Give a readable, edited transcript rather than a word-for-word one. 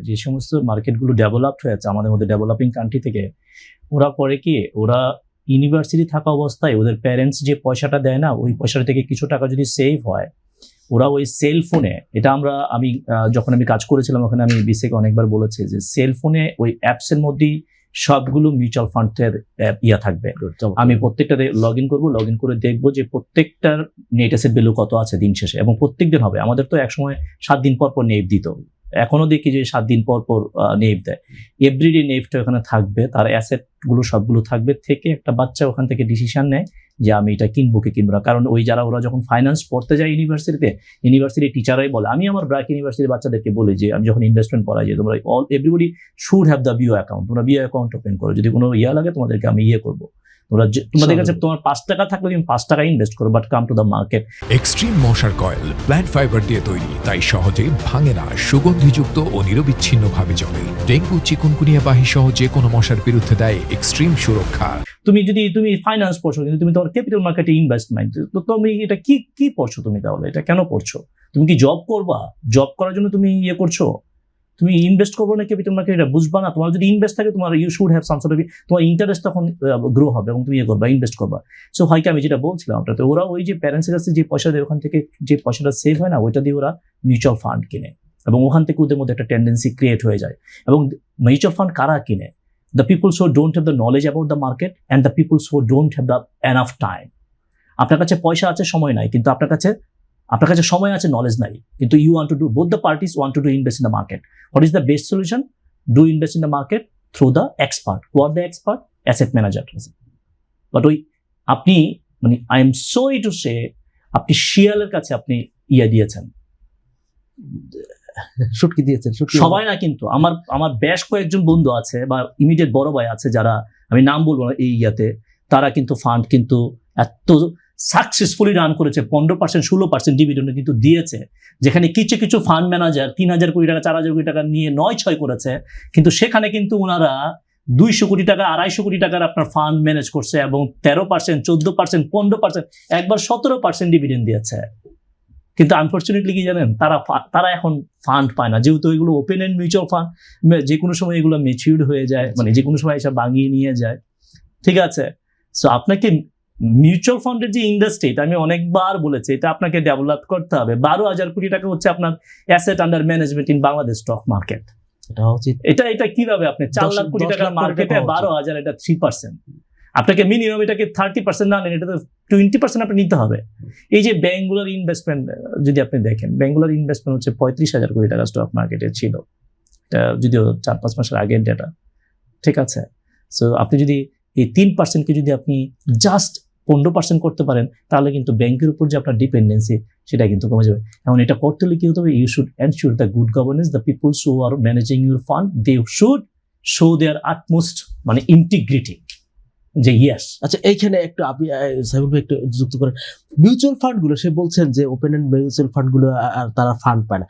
যে সমস্ত মার্কেটগুলো ডেভেলপড হয়েছে আমাদের মধ্যে ডেভেলপিং কান্ট্রি থেকে, ওরা করে কি, ওরা ইউনিভার্সিটি থাকা অবস্থায় ওদের প্যারেন্টস যে পয়সাটা দেয় না, ওই পয়সাটা থেকে কিছু টাকা যদি সেভ হয়, ওরা ওই সেল ফোনে, এটা আমি যখন আমি কাজ করেছিলাম ওখানে আমি বিসিকে অনেকবার বলেছি যে সেল ফোনে ওই অ্যাপসের মধ্যেই সবগুলো মিউচুয়াল ফান্ডের ইয়া থাকবে। আমি প্রত্যেকটাতে লগ ইন করবো, লগ ইন করে দেখবো যে প্রত্যেকটার নেট অ্যাসেট ভ্যালু কত আছে দিন শেষে, এবং প্রত্যেক দিন হবে। আমাদের তো একসময় 7 দিন পর পর নেপ দিত, এখনো দেখি যে 7 দিন পর পর নেপ দেয়। এভরিডে নেপটা ওখানে থাকবে, তার অ্যাসেট গুলো সবগুলো থাকবে, থেকে একটা বাচ্চা ওখান থেকে ডিসিশন নেয় যে আমি এটা কিনবো কি কিনবো না। কারণ ওই ওরা যখন ফাইন্যান্স পড়তে যায় ইউনিভার্সিটিতে, ইউনিভার্সিটি টিচারাই বলে, আমি আমার ব্র্যাক ইউনিভার্সিটির বাচ্চাদেরকে বলি যে আমি যখন ইনভেস্টমেন্ট পড়াই যে তোমরা everybody should have the BO account, তোমরা বিও অ্যাকাউন্ট ওপেন করো, যদি কোনো লাগে তোমাদেরকে আমি করবো, তোমাদের কাছে তোমার 5 টাকা থাকলে তুমি 5 টাকা ইনভেস্ট করো, but come to the market. Extreme মশার কয়েল প্ল্যান্ট ফাইবার দিয়ে তৈরি, তাই সহজে ভাঙে না, সুগন্ধিযুক্ত ও নিরবিচ্ছিন্নভাবে জ্বলে। ডেঙ্গু, চিকুনগুনিয়া বাহি সহ যে কোনো মশার বিরুদ্ধে দেয় এক্সট্রিম সুরক্ষা। তুমি ফাইন্যান্স পড়ছো কিন্তু তুমি তোমার ক্যাপিটাল মার্কেটে ইনভেস্টমেন্ট, তো তুমি এটা কি পড়ছো তুমি, তাহলে এটা কেন পড়ছো? তুমি কি জব করবা? জব করার জন্য তুমি করছো? তুমি ইনভেস্ট করবো না ক্যাপিটাল মার্কেট, এটা বুঝবা না? তোমার যদি ইনভেস্ট থাকে, তোমার you should have some sort of, তোমার ইন্টারেস্ট তখন গ্রো হবে এবং তুমি করবা, ইনভেস্ট করবা। সো হয় কি, আমি যেটা বলছিলাম আপনাকে, ওরা ওই যে প্যারেন্টসের কাছে যে পয়সা দেয়, ওখান থেকে যে পয়সাটা সেভ হয় না, ওইটা দিয়ে ওরা মিউচুয়াল ফান্ড কিনে, এবং ওখান থেকে ওদের মধ্যে একটা টেন্ডেন্সি ক্রিয়েট হয়ে যায়। এবং মিউচুয়াল ফান্ড কারা কিনে? The people who don't have the knowledge about the market and the people who don't have the enough time. আপনার কাছে পয়সা আছে, সময় নাই, কিন্তু আপনার কাছে সময় আছে, নলেজ নাই, কিন্তু you want to do, both the parties want to do invest in the market. What is the best solution? Do invest in the market through the expert. Who are the expert? Asset manager. But আপনি I am sorry to say, আপনি শিয়ালের কাছে আপনি দিয়েছেন, শুটকি দিয়েছেন। সবাই না, কিন্তু আমার বেশ কয়েকজন বন্ধু আছে বা ইমিডিয়েট বড় ভাই আছে, যারা আমি নাম বলবো না এই তারা কিন্তু ফান্ড কিন্তু এত সাকসেসফুলি রান করেছে, 15% 16% ডিভিডেন্ড কিন্তু দিয়েছে, যেখানে কিছু ফান্ড ম্যানেজার 3,000 কোটি টাকা 4,000 কোটি টাকা নিয়ে 9-6 করেছে, কিন্তু সেখানে কিন্তু ওনারা 200 কোটি টাকা 250 কোটি টাকার আপনার ফান্ড ম্যানেজ করছে, এবং 13%, 14%, 15%, একবার 17% ডিভিডেন্ড দিয়েছে। কিন্তু আনফর্চুনেটলি কি জানেন, তারা এখন ফান্ড পায় না, যেহেতু এগুলো ওপেন এন্ড মিউচুয়াল ফান্ড, যে কোনো সময় এগুলো ম্যাচিউরড হয়ে যায়, যে কোনো সময় এসব ভাঙিয়ে নিয়ে যায়। ঠিক আছে, সো আপনাকে মিউচুয়াল ফান্ডের যে ইন্ডাস্ট্রি, এটা আমি অনেকবার বলেছি, এটা আপনাকে ডেভেলপ করতে হবে। 12,000 কোটি টাকা হচ্ছে আপনার asset under management in Bangladesh stock market. এটা কিভাবে আপনি 4 লাখ কোটি টাকার মার্কেটে 12,000, এটা 3%। আপনাকে মিনিমাম এটাকে 30% না নেন, এটাতে 20% আপনি নিতে হবে। এই যে ব্যাঙ্গুলার ইনভেস্টমেন্ট যদি আপনি দেখেন, ব্যাঙ্গুলার ইনভেস্টমেন্ট হচ্ছে 35,000 কোটি টাকা স্টক মার্কেটে ছিল, এটা যদিও 4-5 মাসের আগের ডেটা। ঠিক আছে, সো আপনি যদি এই 3%কে যদি আপনি জাস্ট 15% করতে পারেন, তাহলে কিন্তু ব্যাংকের উপর যে আপনার ডিপেন্ডেন্সি, সেটা কিন্তু কমে যাবে। এখন এটা করতে হলে কি হতে হবে? You should ensure the good governance, the peoples who are managing your fund, they should show their utmost integrity, যে ইয়েস। আচ্ছা, এইখানে একটু আপনি সাইফুল ভাই একটু যুক্ত করেন। মিউচুয়াল ফান্ড গুলো, সে বলছেন যে ওপেন এন্ড মিউচুয়াল ফান্ড গুলো তারা ফান্ড পায় না।